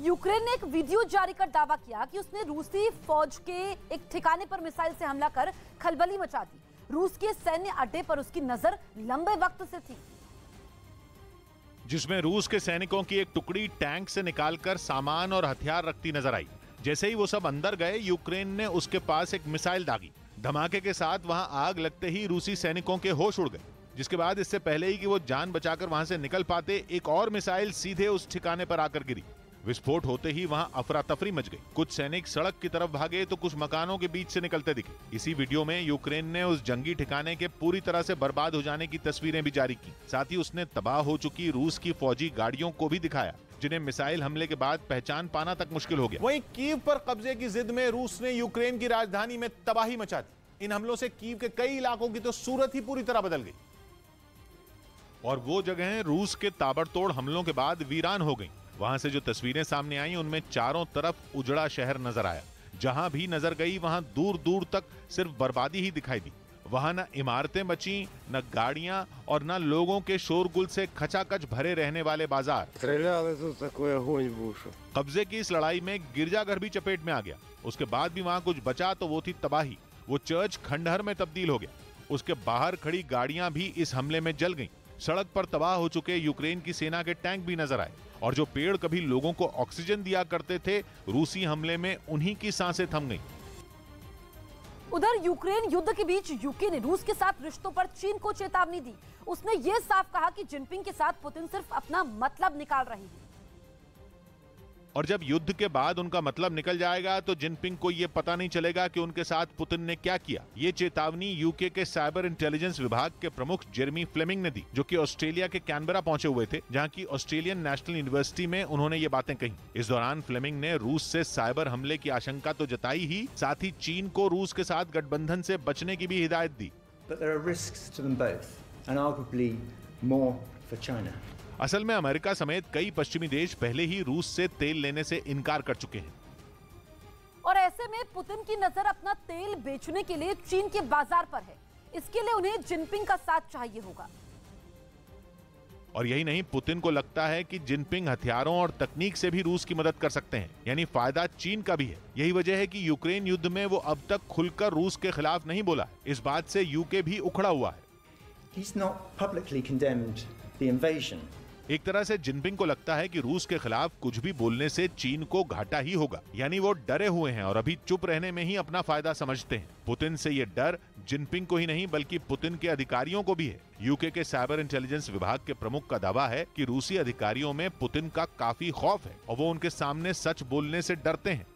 Ukraine ने एक video जारी कर दावा किया कि उसने रूसी फौज के एक ठिकाने पर मिसाइल से हमला कर खलबली मचा दी। रूस के सैन्य अड्डे पर उसकी नजर लंबे वक्त से थी, जिसमें रूस के सैनिकों की एक टुकड़ी टैंक से निकालकर सामान और हथियार रखती नजर आई। जैसे ही वो सब अंदर गए, यूक्रेन ने उसके पास एक मिसाइल दागी। धमाके के साथ वहां आग लगते ही रूसी सैनिकों के होश उड़ गए, जिसके बाद इससे पहले ही कि वो जान बचाकर वहां से निकल पाते, एक और मिसाइल सीधे उस ठिकाने पर आकर गिरी। विस्फोट होते ही वहां अफरा तफरी मच गई। कुछ सैनिक सड़क की तरफ भागे तो कुछ मकानों के बीच से निकलते दिखे। इसी वीडियो में यूक्रेन ने उस जंगी ठिकाने के पूरी तरह से बर्बाद हो जाने की तस्वीरें भी जारी की। साथ ही उसने तबाह हो चुकी रूस की फौजी गाड़ियों को भी दिखाया, जिन्हें मिसाइल हमले के बाद पहचान पाना तक मुश्किल हो गया। वहीं कीव पर कब्जे की जिद में रूस ने यूक्रेन की राजधानी में तबाही मचा दी। इन हमलों से कीव के कई इलाकों की तो सूरत ही पूरी तरह बदल गई और वो जगहें रूस के ताबड़तोड़ हमलों के बाद वीरान हो गईं। वहां से जो तस्वीरें सामने आई, उनमें चारों तरफ उजड़ा शहर नजर आया। जहां भी नजर गई वहां दूर दूर तक सिर्फ बर्बादी ही दिखाई दी। वहां न इमारतें बची, न गाड़ियां और न लोगों के शोरगुल से खचाखच भरे रहने वाले बाजार। कब्जे की इस लड़ाई में गिरजाघर भी चपेट में आ गया। उसके बाद भी वहां कुछ बचा तो वो थी तबाही। वो चर्च खंडहर में तब्दील हो गया। उसके बाहर खड़ी गाड़ियां भी इस हमले में जल गईं। सड़क पर तबाह हो चुके यूक्रेन की सेना के टैंक भी नजर आए और जो पेड़ कभी लोगों को ऑक्सीजन दिया करते थे, रूसी हमले में उन्हीं की सांसें थम गईं। उधर यूक्रेन युद्ध के बीच यूके ने रूस के साथ रिश्तों पर चीन को चेतावनी दी। उसने ये साफ कहा कि जिनपिंग के साथ पुतिन सिर्फ अपना मतलब निकाल रहे हैं और जब युद्ध के बाद उनका मतलब निकल जाएगा तो जिनपिंग को यह पता नहीं चलेगा कि उनके साथ पुतिन ने क्या किया। ये चेतावनी यूके के साइबर इंटेलिजेंस विभाग के प्रमुख जेरेमी फ्लेमिंग ने दी, जो कि ऑस्ट्रेलिया के कैनबरा पहुंचे हुए थे, जहां की ऑस्ट्रेलियन नेशनल यूनिवर्सिटी में उन्होंने ये बातें कही। इस दौरान फ्लेमिंग ने रूस से साइबर हमले की आशंका तो जताई ही, साथ ही चीन को रूस के साथ गठबंधन से बचने की भी हिदायत दी। असल में अमेरिका समेत कई पश्चिमी देश पहले ही रूस से तेल लेने से इनकार कर चुके हैं और ऐसे में पुतिन की नजर अपना तेल बेचने के लिए चीन के बाजार पर है। इसके लिए उन्हें जिनपिंग का साथ चाहिए होगा। और यही नहीं, पुतिन को लगता है कि जिनपिंग हथियारों और तकनीक से भी रूस की मदद कर सकते हैं, यानी फायदा चीन का भी है। यही वजह है कि यूक्रेन युद्ध में वो अब तक खुलकर रूस के खिलाफ नहीं बोला है। इस बात से यूके भी उखड़ा हुआ है। He's not publicly condemned the invasion. एक तरह से जिनपिंग को लगता है कि रूस के खिलाफ कुछ भी बोलने से चीन को घाटा ही होगा, यानी वो डरे हुए हैं और अभी चुप रहने में ही अपना फायदा समझते हैं। पुतिन से ये डर जिनपिंग को ही नहीं बल्कि पुतिन के अधिकारियों को भी है। यूके के साइबर इंटेलिजेंस विभाग के प्रमुख का दावा है कि रूसी अधिकारियों में पुतिन का काफी खौफ है और वो उनके सामने सच बोलने से डरते हैं।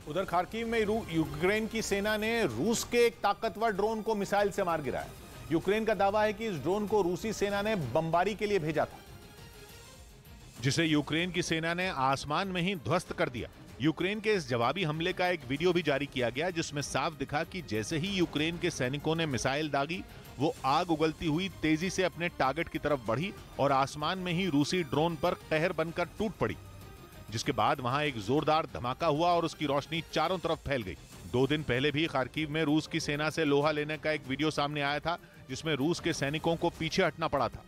उधर खार्किव में यूक्रेन की सेना ने रूस के एक ताकतवर ड्रोन को मिसाइल से मार गिराया। यूक्रेन का दावा है कि इस ड्रोन को रूसी सेना ने बमबारी के लिए भेजा था, जिसे यूक्रेन की सेना ने आसमान में ही ध्वस्त कर दिया। यूक्रेन के इस जवाबी हमले का एक वीडियो भी जारी किया गया, जिसमें साफ दिखा कि जैसे ही यूक्रेन के सैनिकों ने मिसाइल दागी, वो आग उगलती हुई तेजी से अपने टारगेट की तरफ बढ़ी और आसमान में ही रूसी ड्रोन पर कहर बनकर टूट पड़ी, जिसके बाद वहां एक जोरदार धमाका हुआ और उसकी रोशनी चारों तरफ फैल गई। 2 दिन पहले भी खार्किव में रूस की सेना से लोहा लेने का एक वीडियो सामने आया था, जिसमें रूस के सैनिकों को पीछे हटना पड़ा था।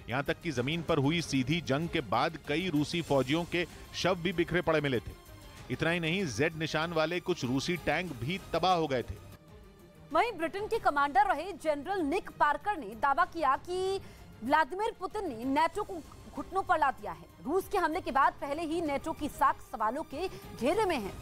यहां तक कि जमीन पर हुई सीधी जंग के बाद कई रूसी फौजियों के शव भी बिखरे पड़े मिले थे। इतना ही नहीं, जेड निशान वाले कुछ रूसी टैंक भी तबाह हो गए थे। वहीं ब्रिटेन के कमांडर रहे जनरल निक पार्कर ने दावा किया कि व्लादिमीर पुतिन ने नेटो को घुटनों पर ला दिया है। रूस के हमले के बाद पहले ही नेटो की साख सवालों के घेरे में है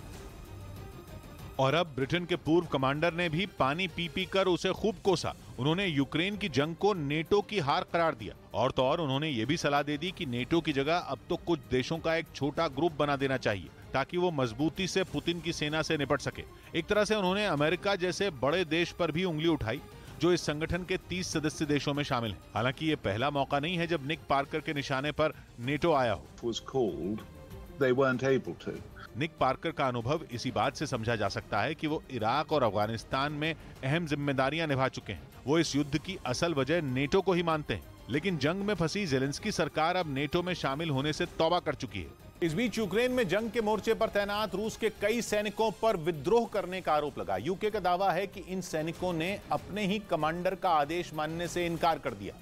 और अब ब्रिटेन के पूर्व कमांडर ने भी पानी पी पी कर उसे खूब कोसा। उन्होंने यूक्रेन की जंग को नेटो की हार करार दिया और तो और उन्होंने ये भी सलाह दे दी कि नेटो की जगह अब तो कुछ देशों का एक छोटा ग्रुप बना देना चाहिए, ताकि वो मजबूती से पुतिन की सेना से निपट सके। एक तरह से उन्होंने अमेरिका जैसे बड़े देश पर भी उंगली उठाई, जो इस संगठन के 30 सदस्य देशों में शामिल है। हालांकि ये पहला मौका नहीं है जब निक पार्कर के निशाने पर नेटो आया हो। निक पार्कर का अनुभव इसी बात से समझा जा सकता है कि वो इराक और अफगानिस्तान में अहम जिम्मेदारियां निभा चुके हैं। वो इस युद्ध की असल वजह नेटो को ही मानते हैं, लेकिन जंग में फंसी ज़ेलेंस्की सरकार अब नेटो में शामिल होने से तौबा कर चुकी है। इस बीच यूक्रेन में जंग के मोर्चे पर तैनात रूस के कई सैनिकों पर विद्रोह करने का आरोप लगा। यूके का दावा है कि इन सैनिकों ने अपने ही कमांडर का आदेश मानने से इनकार कर दिया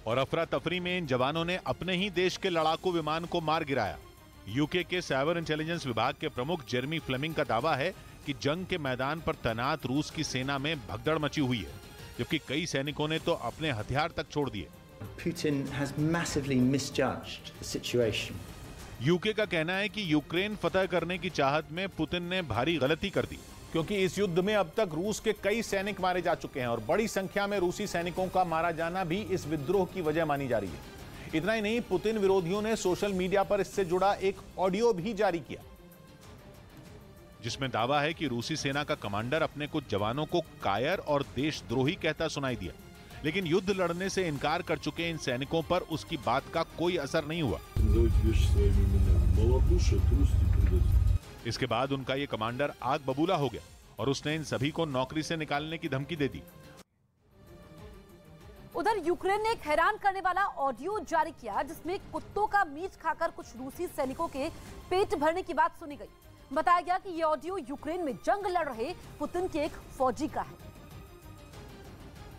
और अफरा तफरी में इन जवानों ने अपने ही देश के लड़ाकू विमान को मार गिराया। यूके के साइबर इंटेलिजेंस विभाग के प्रमुख जेरेमी फ्लेमिंग का दावा है कि जंग के मैदान पर तैनात रूस की सेना में भगदड़ मची हुई है, जबकि कई सैनिकों ने तो अपने हथियार तक छोड़ दिए। Putin has massively misjudged the situation. UK का कहना है कि यूक्रेन फतह करने की चाहत में पुतिन ने भारी गलती कर दी, क्योंकि इस युद्ध में अब तक रूस के कई सैनिक मारे जा चुके हैं और बड़ी संख्या में रूसी सैनिकों का मारा जाना भी इस विद्रोह की वजह मानी जा रही है। इतना ही नहीं, पुतिन विरोधियों ने सोशल मीडिया पर इससे जुड़ा एक ऑडियो भी जारी किया, जिसमें दावा है कि रूसी सेना का कमांडर अपने कुछ जवानों को कायर और देशद्रोही कहता सुनाई दिया, लेकिन युद्ध लड़ने से इनकार कर चुके इन सैनिकों पर उसकी बात का कोई असर नहीं हुआ। इसके बाद उनका ये कमांडर आग बबूला हो गया और उसने इन सभी को नौकरी से निकालने की धमकी दे दी। उधर यूक्रेन ने एक हैरान करने वाला ऑडियो जारी किया, जिसमें कुत्तों का मीट खाकर कुछ रूसी सैनिकों के पेट भरने की बात सुनी गई। बताया गया कि यह ऑडियो यूक्रेन में जंग लड़ रहे पुतिन के एक फौजी का है,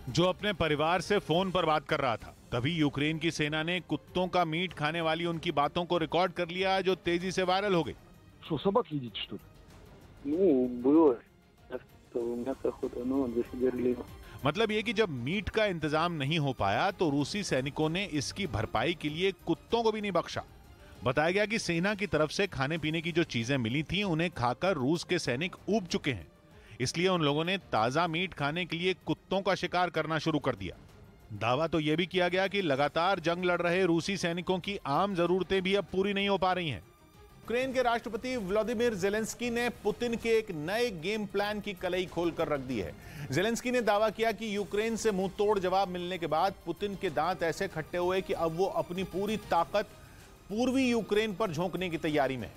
जो अपने परिवार से फोन पर बात कर रहा था। तभी यूक्रेन की सेना ने कुत्तों का मीट खाने वाली उनकी बातों को रिकॉर्ड कर लिया, जो तेजी से वायरल हो गई। Что, собак едите, что ли? Ну, было. Мясо охота, но засидели. मतलब ये कि जब मीट का इंतजाम नहीं हो पाया तो रूसी सैनिकों ने इसकी भरपाई के लिए कुत्तों को भी नहीं बख्शा। बताया गया कि सेना की तरफ से खाने पीने की जो चीजें मिली थी उन्हें खाकर रूस के सैनिक ऊब चुके हैं, इसलिए उन लोगों ने ताजा मीट खाने के लिए कुत्तों का शिकार करना शुरू कर दिया। दावा तो यह भी किया गया कि लगातार जंग लड़ रहे रूसी सैनिकों की आम जरूरतें भी अब पूरी नहीं हो पा रही हैं। यूक्रेन के राष्ट्रपति व्लादिमीर जेलेंस्की ने पुतिन के एक नए गेम प्लान की कलई खोलकर रख दी है। जेलेंस्की ने दावा किया कि यूक्रेन से मुंह तोड़ जवाब मिलने के बाद पुतिन के दांत ऐसे खट्टे हुए कि अब वो अपनी पूरी ताकत पूर्वी यूक्रेन पर झोंकने की तैयारी में है।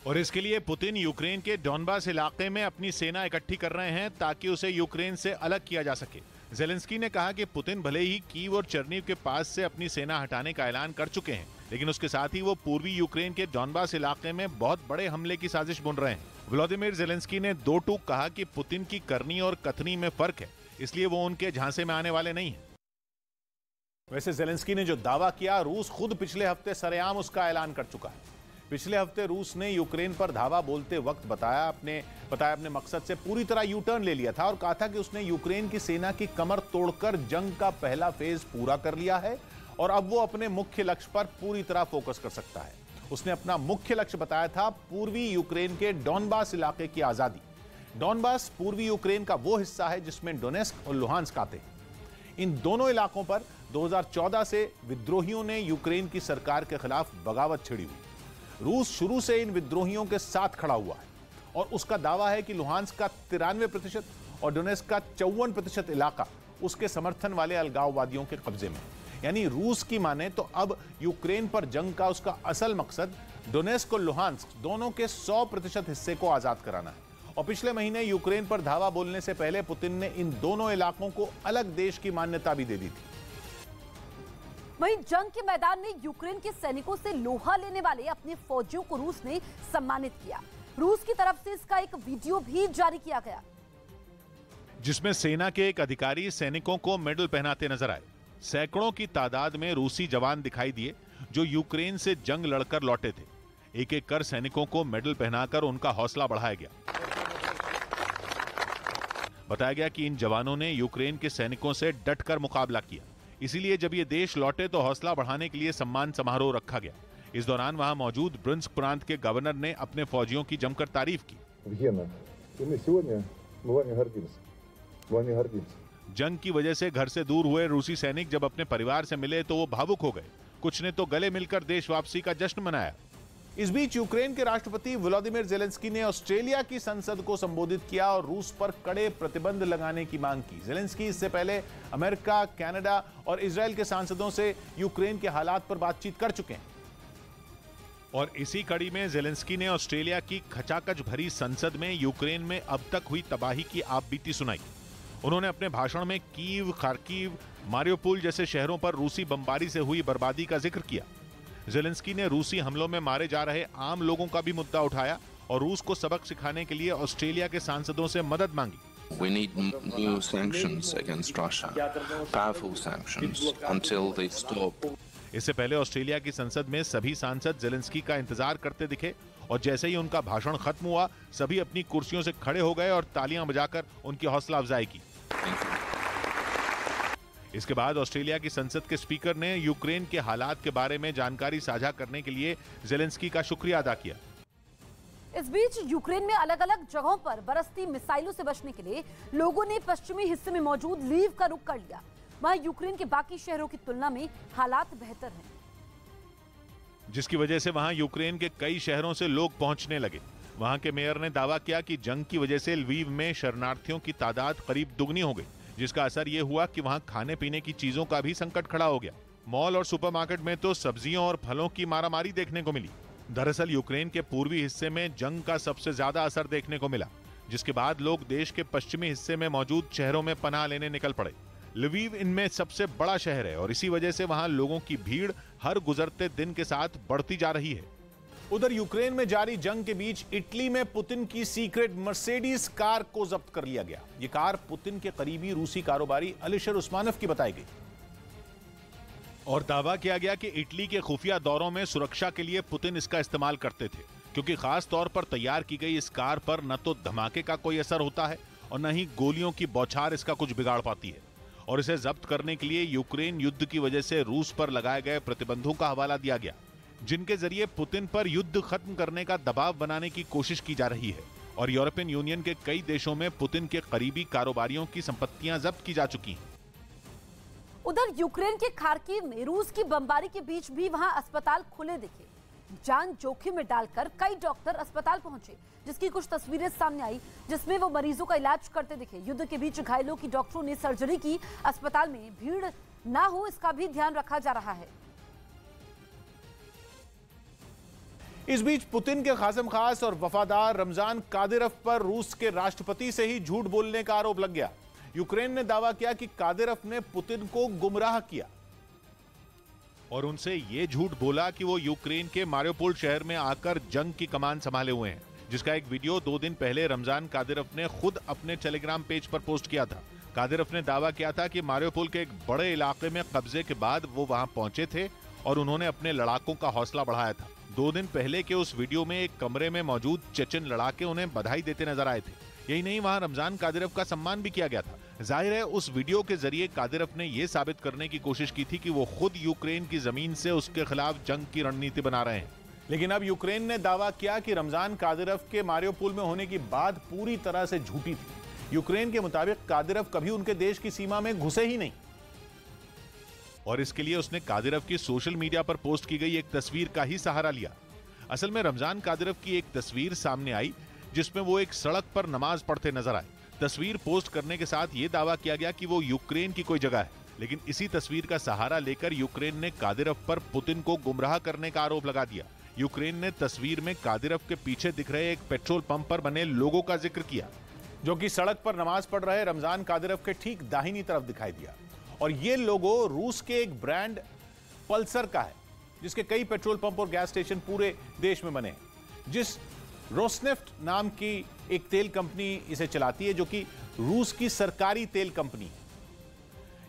और इसके लिए पुतिन यूक्रेन के डॉनबास इलाके में अपनी सेना इकट्ठी कर रहे हैं ताकि उसे यूक्रेन से अलग किया जा सके। जेलेंस्की ने कहा कि पुतिन भले ही कीव और चर्नीव के पास से अपनी सेना हटाने का ऐलान कर चुके हैं, लेकिन उसके साथ ही वो पूर्वी यूक्रेन के डॉनबास इलाके में बहुत बड़े हमले की साजिश बुन रहे हैं। व्लादिमीर जेलेंस्की ने दो टूक कहा कि पुतिन की करनी और कथनी में फर्क है, इसलिए वो उनके झांसे में आने वाले नहीं हैं। वैसे जेलेंस्की ने जो दावा किया, रूस खुद पिछले हफ्ते सरेआम उसका ऐलान कर चुका है। पिछले हफ्ते रूस ने यूक्रेन पर धावा बोलते वक्त बताया अपने मकसद से पूरी तरह यू टर्न ले लिया था और कहा था कि उसने यूक्रेन की सेना की कमर तोड़कर जंग का पहला फेज पूरा कर लिया है और अब वो अपने मुख्य लक्ष्य पर पूरी तरह फोकस कर सकता है। उसने अपना मुख्य लक्ष्य बताया था पूर्वी यूक्रेन के डॉनबास इलाके की आजादी। डॉनबास पूर्वी यूक्रेन का वो हिस्सा है जिसमें डोनेस्क और लुहांस्क आते हैं। इन दोनों इलाकों पर 2014 से विद्रोहियों ने यूक्रेन की सरकार के खिलाफ बगावत छिड़ी हुई। रूस शुरू से इन विद्रोहियों के साथ खड़ा हुआ है और उसका दावा है कि लुहांस्क का 93% और डोनेस्क का 54% इलाका उसके समर्थन वाले अलगाववादियों के कब्जे में। यानी रूस की माने तो अब यूक्रेन पर जंग का उसका असल मकसद डोनेस्क और लुहांस्क दोनों के 100% हिस्से को आजाद कराना है। और पिछले महीने यूक्रेन पर धावा बोलने से पहले पुतिन ने इन दोनों इलाकों को अलग देश की मान्यता भी दे दी थी। वहीं जंग के मैदान में यूक्रेन के सैनिकों से लोहा लेने वाले अपने फौजियों को रूस ने सम्मानित किया। रूस की तरफ से इसका एक वीडियो भी जारी किया गया, जिसमें सेना के एक अधिकारी सैनिकों को मेडल पहनाते नजर आए। सैकड़ों की तादाद में रूसी जवान दिखाई दिए जो यूक्रेन से जंग लड़कर लौटे थे। एक एक कर सैनिकों को मेडल पहनाकर उनका हौसला बढ़ाया गया। बताया गया कि इन जवानों ने यूक्रेन के सैनिकों से डटकर मुकाबला किया, इसीलिए जब ये देश लौटे तो हौसला बढ़ाने के लिए सम्मान समारोह रखा गया। इस दौरान वहां मौजूद ब्रिंस्क प्रांत के गवर्नर ने अपने फौजियों की जमकर तारीफ की। जंग की वजह से घर से दूर हुए रूसी सैनिक जब अपने परिवार से मिले तो वो भावुक हो गए। कुछ ने तो गले मिलकर देश वापसी का जश्न मनाया। इस बीच यूक्रेन के राष्ट्रपति व्लादिमीर जेलेंस्की ने ऑस्ट्रेलिया की संसद को संबोधित किया और रूस पर कड़े प्रतिबंध लगाने की मांग की। जेलेंस्की इससे पहले अमेरिका, कनाडा और इजराइल के सांसदों से यूक्रेन के हालात पर बातचीत कर चुके हैं। और इसी कड़ी में जेलेंस्की ने ऑस्ट्रेलिया की खचाखच भरी संसद में यूक्रेन में अब तक हुई तबाही की आपबीती सुनाई। उन्होंने अपने भाषण में कीव, खार्किव, मारियोपोल जैसे शहरों पर रूसी बमबारी से हुई बर्बादी का जिक्र किया। जेलेंस्की ने रूसी हमलों में मारे जा रहे आम लोगों का भी मुद्दा उठाया और रूस को सबक सिखाने के लिए ऑस्ट्रेलिया के सांसदों से मदद मांगी। We need new sanctions against Russia, powerful sanctions, until they stop इससे पहले ऑस्ट्रेलिया की संसद में सभी सांसद जेलेंस्की का इंतजार करते दिखे और जैसे ही उनका भाषण खत्म हुआ, सभी अपनी कुर्सियों से खड़े हो गए और तालियां बजाकर उनकी हौसला अफजाई की। इसके बाद ऑस्ट्रेलिया की संसद के स्पीकर ने यूक्रेन के हालात के बारे में जानकारी साझा करने के लिए जेलेंस्की का शुक्रिया अदा किया। इस बीच यूक्रेन में अलग अलग जगहों पर बरसती मिसाइलों से बचने के लिए लोगों ने पश्चिमी हिस्से में मौजूद लीव का रुख कर लिया। वहां यूक्रेन के बाकी शहरों की तुलना में हालात बेहतर हैं, जिसकी वजह से वहां यूक्रेन के कई शहरों से लोग पहुंचने लगे। वहां के मेयर ने दावा किया कि जंग की वजह से लवीव में शरणार्थियों की तादाद करीब दुगनी हो गई, जिसका असर यह हुआ कि वहां खाने पीने की चीजों का भी संकट खड़ा हो गया। मॉल और सुपरमार्केट में तो सब्जियों और फलों की मारामारी देखने को मिली। दरअसल यूक्रेन के पूर्वी हिस्से में जंग का सबसे ज्यादा असर देखने को मिला, जिसके बाद लोग देश के पश्चिमी हिस्से में मौजूद शहरों में पनाह लेने निकल पड़े। लवीव इनमें सबसे बड़ा शहर है और इसी वजह से वहां लोगों की भीड़ हर गुजरते दिन के साथ बढ़ती जा रही है। उधर यूक्रेन में जारी जंग के बीच इटली में पुतिन की सीक्रेट मर्सिडीज कार को जब्त कर लिया गया। यह कार पुतिन के करीबी रूसी कारोबारी अलिशर उस्मानोव की बताई गई और दावा किया गया कि इटली के खुफिया दौरों में सुरक्षा के लिए पुतिन इसका इस्तेमाल करते थे, क्योंकि खास तौर पर तैयार की गई इस कार पर न तो धमाके का कोई असर होता है और न ही गोलियों की बौछार इसका कुछ बिगाड़ पाती है। और इसे जब्त करने के लिए यूक्रेन युद्ध की वजह से रूस पर लगाए गए प्रतिबंधों का हवाला दिया गया, जिनके जरिए पुतिन पर युद्ध खत्म करने का दबाव बनाने की कोशिश की जा रही है। और यूरोपियन यूनियन के कई देशों में पुतिन के करीबी कारोबारियों की संपत्तियां जब्त की जा चुकी हैं। उधर यूक्रेन के खार्किव में रूस की बमबारी के बीच भी वहां अस्पताल खुले दिखे। जान जोखिम में डालकर कई डॉक्टर अस्पताल पहुंचे, जिसकी कुछ तस्वीरें सामने आई जिसमें वो मरीजों का इलाज करते दिखे। युद्ध के बीच घायलों की डॉक्टरों ने सर्जरी की। अस्पताल में भीड़ ना हो इसका भी ध्यान रखा जा रहा है। इस बीच पुतिन के खासम खास और वफादार रमजान कादिरव पर रूस के राष्ट्रपति से ही झूठ बोलने का आरोप लग गया। यूक्रेन ने दावा किया कि कादिरव ने पुतिन को गुमराह किया और उनसे ये झूठ बोला कि वो यूक्रेन के मारियोपोल शहर में आकर जंग की कमान संभाले हुए हैं, जिसका एक वीडियो 2 दिन पहले रमजान कादिरव ने खुद अपने टेलीग्राम पेज पर पोस्ट किया था। कादिरव ने दावा किया था कि मारियोपोल के एक बड़े इलाके में कब्जे के बाद वो वहां पहुंचे थे और उन्होंने अपने लड़ाकों का हौसला बढ़ाया था। 2 दिन पहले के उस वीडियो में एक कमरे में मौजूद चेचन लड़ाके उन्हें बधाई देते नजर आए थे। यही नहीं, वहां रमजान कादिरव का सम्मान भी किया गया था। जाहिर है उस वीडियो के जरिए कादिरव ने यह साबित करने की कोशिश की थी कि वो खुद यूक्रेन की जमीन से उसके खिलाफ जंग की रणनीति बना रहे हैं। लेकिन अब यूक्रेन ने दावा किया कि रमजान कादिरव के मारियोपोल में होने की बात पूरी तरह से झूठी थी। यूक्रेन के मुताबिक कादिरव कभी उनके देश की सीमा में घुसे ही नहीं और इसके लिए उसने कादिरव की सोशल मीडिया पर पोस्ट की गई एक तस्वीर का ही सहारा लिया। असल में रमजान कादिरव की एक तस्वीर सामने आई जिसमें वो एक सड़क पर नमाज पढ़ते नजर आए। तस्वीर पोस्ट करने के साथ ये दावा किया गया कि वो यूक्रेन की कोई जगह है, लेकिन इसी तस्वीर का सहारा लेकर यूक्रेन ने कादिरव पर पुतिन को गुमराह करने का आरोप लगा दिया। यूक्रेन ने तस्वीर में कादिरव के पीछे दिख रहे एक पेट्रोल पंप पर बने लोगों का जिक्र किया, जो कि सड़क पर नमाज पढ़ रहे रमजान कादिरव के ठीक दाहिनी तरफ दिखाई दिया। और ये लोगो रूस के एक ब्रांड पल्सर का है, जिसके कई पेट्रोल पंप और गैस स्टेशन पूरे देश में बने हैं। जिस रोसनेफ्ट नाम की एक तेल कंपनी इसे चलाती है, जो कि रूस की सरकारी तेल कंपनी है।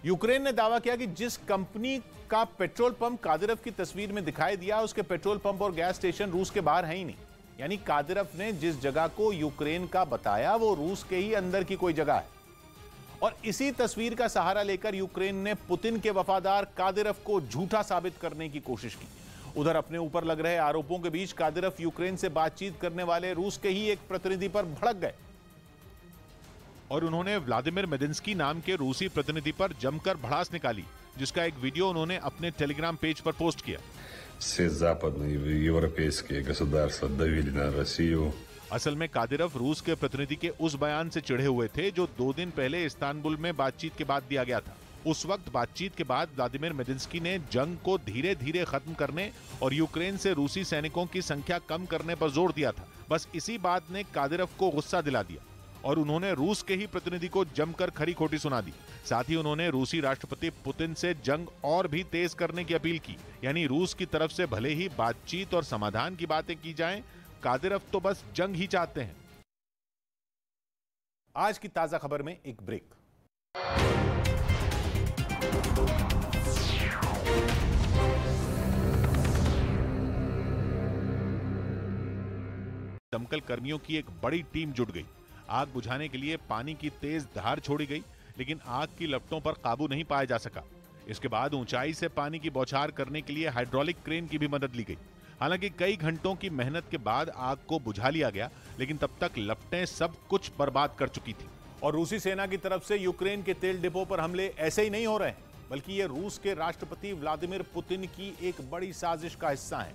यूक्रेन ने दावा किया कि जिस कंपनी का पेट्रोल पंप कादिरव की तस्वीर में दिखाई दिया, उसके पेट्रोल पंप और गैस स्टेशन रूस के बाहर है ही नहीं। यानी कादिरव ने जिस जगह को यूक्रेन का बताया वो रूस के ही अंदर की कोई जगह है। और इसी तस्वीर का सहारा लेकर यूक्रेन ने पुतिन के वफादार कादिरव को झूठा साबित करने की कोशिश की। उधर अपने ऊपर लग रहे आरोपों के बीच कादिरव यूक्रेन से बातचीत करने वाले रूस के ही एक प्रतिनिधि पर भड़क गए और उन्होंने व्लादिमीर मेदिंस्की नाम के रूसी प्रतिनिधि पर जमकर भड़ास निकाली, जिसका एक वीडियो उन्होंने अपने टेलीग्राम पेज पर पोस्ट किया। Все западные европейские государства давили на Россию. असल में कादिरव रूस के प्रतिनिधि के उस बयान से चिढ़े हुए थे जो 2 दिन पहले इस्तांबुल में बातचीत के बाद दिया गया था। उस वक्त बातचीत के बाद व्लादिमीर मेदिंस्की ने जंग को धीरे धीरे खत्म करने और यूक्रेन से रूसी सैनिकों की संख्या कम करने पर जोर दिया था। बस इसी बात ने कादिरव को गुस्सा दिला दिया और उन्होंने रूस के ही प्रतिनिधि को जमकर खरी खोटी सुना दी। साथ ही उन्होंने रूसी राष्ट्रपति पुतिन से जंग और भी तेज करने की अपील की। यानी रूस की तरफ से भले ही बातचीत और समाधान की बातें की जाएं, कादिरव तो बस जंग ही चाहते हैं। आज की ताजा खबर में एक ब्रेक। दमकल कर्मियों की एक बड़ी टीम जुट गई। आग बुझाने के लिए पानी की तेज धार छोड़ी गई, लेकिन आग की लपटों पर काबू नहीं पाया जा सका। इसके बाद ऊंचाई से पानी की बौछार करने के लिए हाइड्रोलिक क्रेन की भी मदद ली गई। हालांकि कई घंटों की मेहनत के बाद आग को बुझा लिया गया, लेकिन तब तक लपटें सब कुछ बर्बाद कर चुकी थी। और रूसी सेना की तरफ से यूक्रेन के तेल डिपो पर हमले ऐसे ही नहीं हो रहे हैं, बल्कि ये रूस के राष्ट्रपति व्लादिमीर पुतिन की एक बड़ी साजिश का हिस्सा है।